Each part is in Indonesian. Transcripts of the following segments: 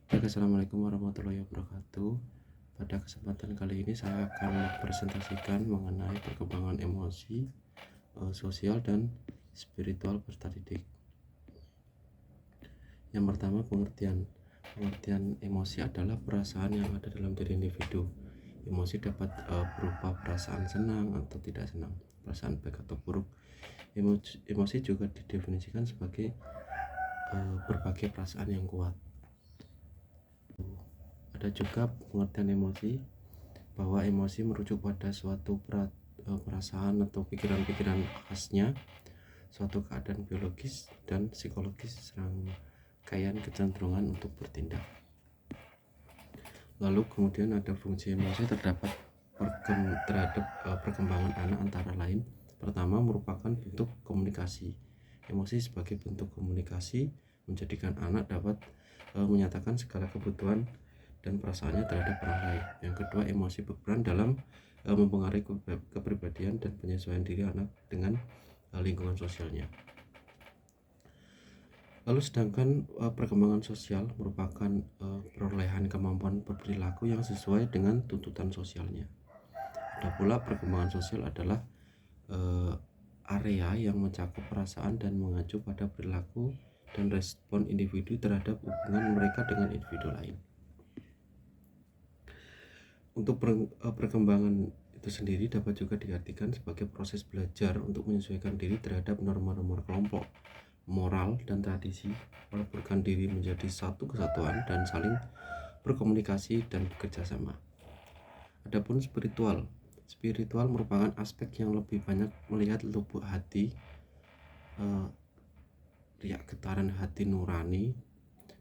Assalamualaikum warahmatullahi wabarakatuh. Pada kesempatan kali ini saya akan mempresentasikan mengenai perkembangan emosi, sosial dan spiritual peserta didik. Yang pertama, pengertian emosi adalah perasaan yang ada dalam diri individu. Emosi dapat berupa perasaan senang atau tidak senang, perasaan baik atau buruk. Emosi juga didefinisikan sebagai berbagai perasaan yang kuat. Ada juga pengertian emosi bahwa emosi merujuk pada suatu perasaan atau pikiran-pikiran khasnya, suatu keadaan biologis dan psikologis serangkaian kecenderungan untuk bertindak. Lalu kemudian ada fungsi emosi terhadap perkembangan anak, antara lain pertama merupakan bentuk komunikasi. Emosi sebagai bentuk komunikasi menjadikan anak dapat menyatakan segala kebutuhan dan perasaannya terhadap orang lain. Yang kedua, emosi berperan dalam mempengaruhi kepribadian dan penyesuaian diri anak dengan lingkungan sosialnya. Lalu sedangkan perkembangan sosial merupakan perolehan kemampuan berperilaku yang sesuai dengan tuntutan sosialnya. Ada pula perkembangan sosial adalah area yang mencakup perasaan dan mengacu pada perilaku dan respon individu terhadap hubungan mereka dengan individu lain. Untuk perkembangan itu sendiri dapat juga diartikan sebagai proses belajar untuk menyesuaikan diri terhadap norma-norma kelompok, moral dan tradisi, meleburkan diri menjadi satu kesatuan dan saling berkomunikasi dan bekerja sama. Adapun spiritual merupakan aspek yang lebih banyak melihat lubuk hati, riak getaran hati nurani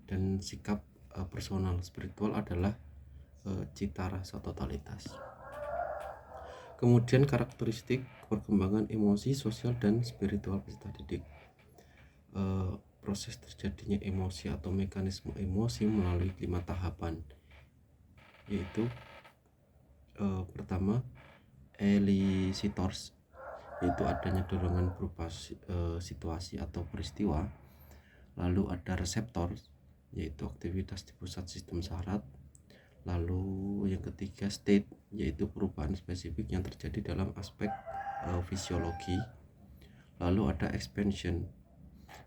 dan sikap personal. Spiritual adalah cita rasa totalitas. Kemudian karakteristik perkembangan emosi, sosial dan spiritual peserta didik. Proses terjadinya emosi atau mekanisme emosi melalui 5 tahapan, yaitu pertama elicitors, yaitu adanya dorongan berupa situasi atau peristiwa. Lalu ada reseptor, yaitu aktivitas di pusat sistem saraf. Lalu yang ketiga state, yaitu perubahan spesifik yang terjadi dalam aspek fisiologi. Lalu ada expansion,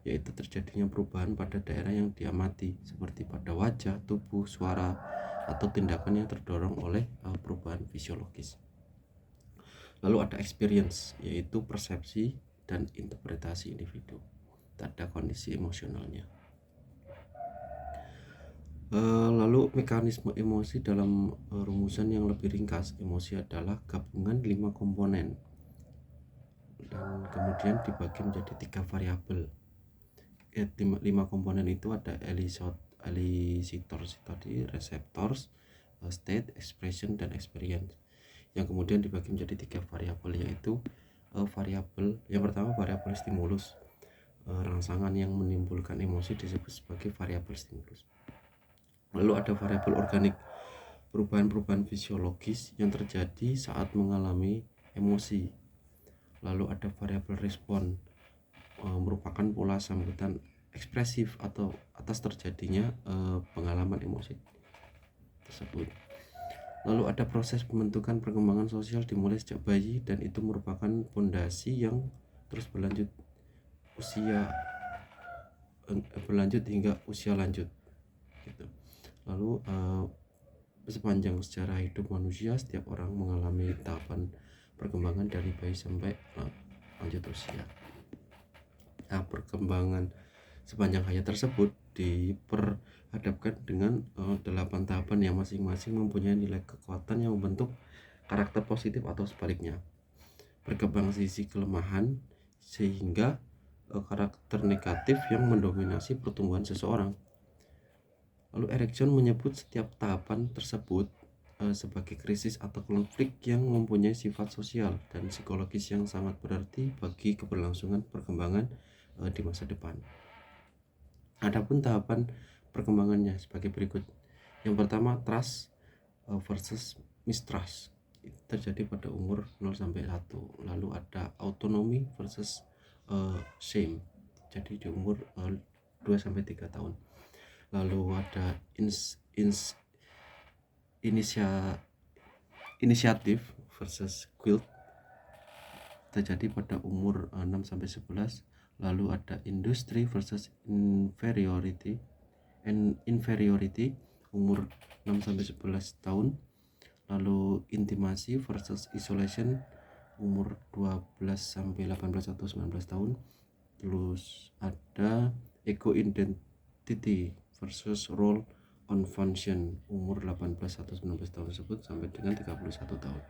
yaitu terjadinya perubahan pada daerah yang diamati seperti pada wajah, tubuh, suara, atau tindakan yang terdorong oleh perubahan fisiologis. Lalu ada experience, yaitu persepsi dan interpretasi individu terhadap kondisi emosionalnya. Lalu mekanisme emosi dalam rumusan yang lebih ringkas, emosi adalah gabungan 5 komponen dan kemudian dibagi menjadi 3 variabel. 5 komponen itu ada elicitors tadi, receptors, state, expression, dan experience, yang kemudian dibagi menjadi 3 variabel, yaitu variabel yang pertama variabel stimulus. Rangsangan yang menimbulkan emosi disebut sebagai variabel stimulus. Lalu ada variabel organik, perubahan-perubahan fisiologis yang terjadi saat mengalami emosi. Lalu ada variabel respon, merupakan pola sambutan ekspresif atau atas terjadinya pengalaman emosi tersebut. Lalu ada proses pembentukan perkembangan sosial dimulai sejak bayi, dan itu merupakan fondasi yang terus berlanjut hingga usia lanjut gitu. Lalu sepanjang sejarah hidup manusia, setiap orang mengalami tahapan perkembangan dari bayi sampai lanjut usia. Nah, perkembangan sepanjang hayat tersebut diperhadapkan dengan 8 tahapan yang masing-masing mempunyai nilai kekuatan yang membentuk karakter positif atau sebaliknya. Berkembang sisi kelemahan sehingga karakter negatif yang mendominasi pertumbuhan seseorang. Lalu Erikson menyebut setiap tahapan tersebut sebagai krisis atau konflik yang mempunyai sifat sosial dan psikologis yang sangat berarti bagi keberlangsungan perkembangan di masa depan. Adapun tahapan perkembangannya sebagai berikut. Yang pertama, trust versus mistrust, itu terjadi pada umur 0 sampai 1. Lalu ada autonomy versus shame, jadi di umur 2 sampai 3 tahun. lalu ada inisia, inisiatif versus guilt terjadi pada umur 6 sampai 11. Lalu ada industri versus inferiority umur 6 sampai 11 tahun. Lalu intimasi versus isolation umur 12 sampai 18 atau 19 tahun. Terus ada ego identity versus role on function umur 18 atau 19 tahun tersebut sampai dengan 31 tahun.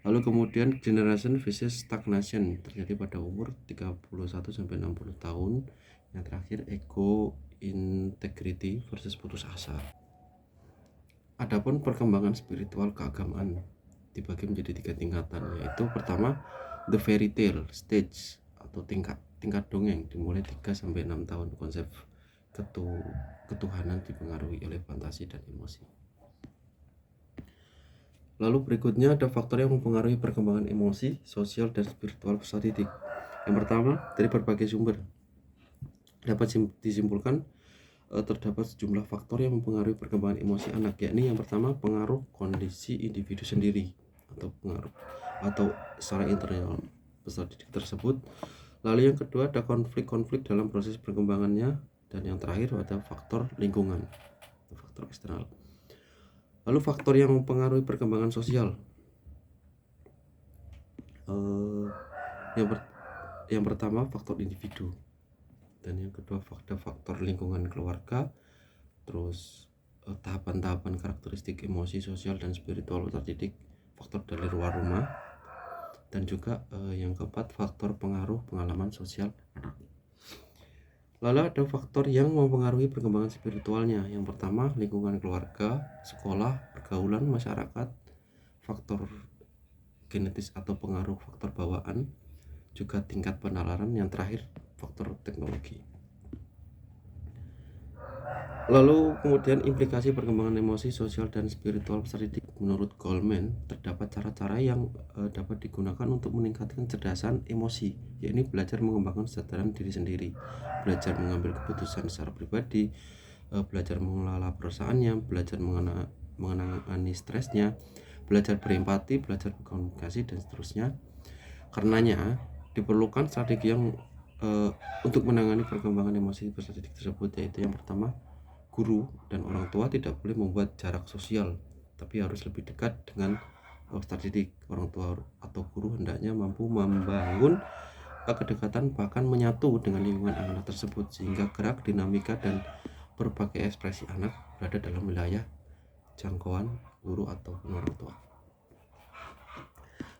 Lalu kemudian generation versus stagnation terjadi pada umur 31 sampai 60 tahun. Yang terakhir ego integrity versus putus asa. Adapun perkembangan spiritual keagamaan dibagi menjadi 3 tingkatan, yaitu pertama the fairy tale stage atau tingkat dongeng dimulai 3 sampai 6 tahun. Konsep ketuhanan dipengaruhi oleh fantasi dan emosi. Lalu berikutnya ada faktor yang mempengaruhi perkembangan emosi, sosial, dan spiritual peserta didik. Yang pertama, dari berbagai sumber dapat disimpulkan terdapat sejumlah faktor yang mempengaruhi perkembangan emosi anak, yakni yang pertama pengaruh kondisi individu sendiri atau pengaruh atau secara internal peserta didik tersebut. Lalu yang kedua ada konflik-konflik dalam proses perkembangannya, dan yang terakhir ada faktor lingkungan, faktor eksternal. Lalu faktor yang mempengaruhi perkembangan sosial, yang pertama faktor individu, dan yang kedua faktor lingkungan keluarga, terus tahapan-tahapan karakteristik emosi, sosial, dan spiritual terdidik, faktor dari luar rumah, dan juga yang keempat faktor pengaruh pengalaman sosial anak. Lalu ada faktor yang mempengaruhi perkembangan spiritualnya. Yang pertama lingkungan keluarga, sekolah, pergaulan masyarakat, faktor genetis atau pengaruh faktor bawaan, juga tingkat penalaran, yang terakhir faktor teknologi. Lalu kemudian implikasi perkembangan emosi, sosial, dan spiritual peserta didik. Menurut Goleman, terdapat cara-cara yang dapat digunakan untuk meningkatkan kecerdasan emosi, yakni belajar mengembangkan kesadaran diri sendiri, belajar mengambil keputusan secara pribadi, belajar mengelola perasaannya, belajar mengenali stresnya, belajar berempati, belajar berkomunikasi, dan seterusnya. Karenanya diperlukan strategi yang untuk menangani perkembangan emosi peserta didik tersebut, yaitu yang pertama, guru dan orang tua tidak boleh membuat jarak sosial, tapi harus lebih dekat dengan peserta didik. Orang tua atau guru hendaknya mampu membangun kedekatan, bahkan menyatu dengan lingkungan anak tersebut, sehingga gerak, dinamika, dan berbagai ekspresi anak berada dalam wilayah jangkauan guru ataupun orang tua.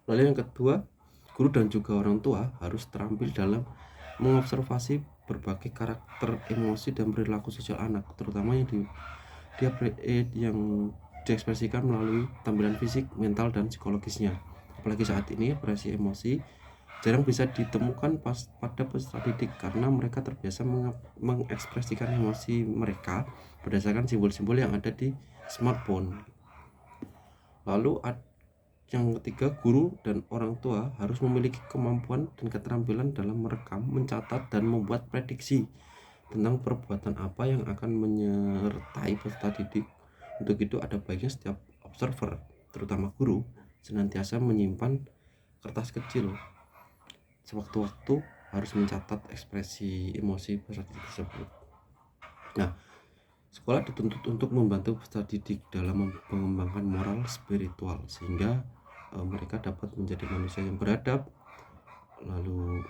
Lalu yang kedua, guru dan juga orang tua harus terampil dalam mengobservasi berbagai karakter emosi dan perilaku sosial anak, terutama yang diekspresikan melalui tampilan fisik, mental, dan psikologisnya. Apalagi saat ini ekspresi emosi jarang bisa ditemukan pada peserta didik karena mereka terbiasa mengekspresikan emosi mereka berdasarkan simbol-simbol yang ada di smartphone. Lalu yang ketiga, guru dan orang tua harus memiliki kemampuan dan keterampilan dalam merekam, mencatat, dan membuat prediksi tentang perbuatan apa yang akan menyertai peserta didik. Untuk itu ada baiknya setiap observer, terutama guru, senantiasa menyimpan kertas kecil. Sewaktu-waktu harus mencatat ekspresi emosi peserta didik tersebut. Nah, sekolah dituntut untuk membantu peserta didik dalam mengembangkan moral spiritual sehingga mereka dapat menjadi manusia yang beradab. Lalu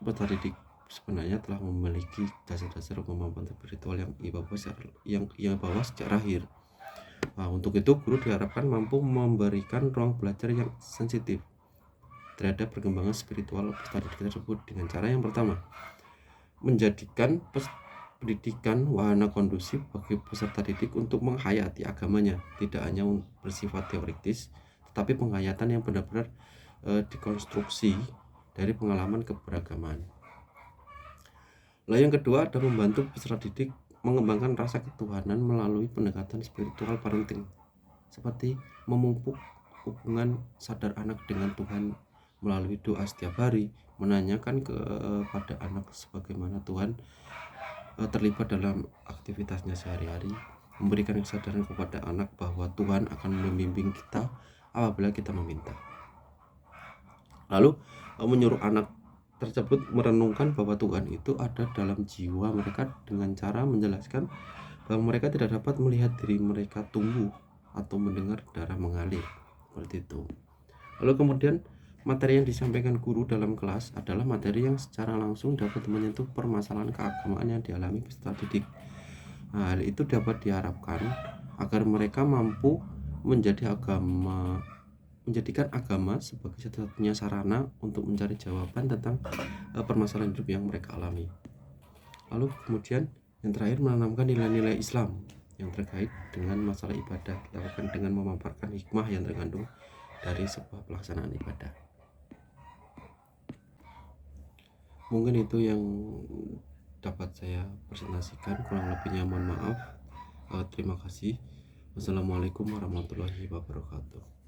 peserta didik sebenarnya telah memiliki dasar-dasar kemampuan spiritual yang ia bawa sejak lahir. Nah, untuk itu guru diharapkan mampu memberikan ruang belajar yang sensitif terhadap perkembangan spiritual peserta didik tersebut dengan cara yang pertama, menjadikan pendidikan wahana kondusif bagi peserta didik untuk menghayati agamanya, tidak hanya bersifat teoritis, tetapi penghayatan yang benar-benar dikonstruksi dari pengalaman keberagaman. Lalu yang kedua ada membantu peserta didik mengembangkan rasa ketuhanan melalui pendekatan spiritual parenting, seperti memupuk hubungan sadar anak dengan Tuhan melalui doa setiap hari, menanyakan kepada anak sebagaimana Tuhan terlibat dalam aktivitasnya sehari-hari, memberikan kesadaran kepada anak bahwa Tuhan akan membimbing kita apabila kita meminta. Lalu menyuruh anak tersebut merenungkan bahwa Tuhan itu ada dalam jiwa mereka dengan cara menjelaskan bahwa mereka tidak dapat melihat diri mereka tumbuh atau mendengar darah mengalir, seperti itu. Lalu kemudian materi yang disampaikan guru dalam kelas adalah materi yang secara langsung dapat menyentuh permasalahan keagamaan yang dialami peserta didik. Nah, hal itu dapat diharapkan agar mereka mampu menjadikan agama sebagai satu-satunya sarana untuk mencari jawaban tentang permasalahan hidup yang mereka alami. Lalu kemudian yang terakhir, menanamkan nilai-nilai Islam yang terkait dengan masalah ibadah dilakukan dengan memaparkan hikmah yang terkandung dari sebuah pelaksanaan ibadah. Mungkin itu yang dapat saya presentasikan, kurang lebihnya mohon maaf. Terima kasih. Wassalamualaikum warahmatullahi wabarakatuh.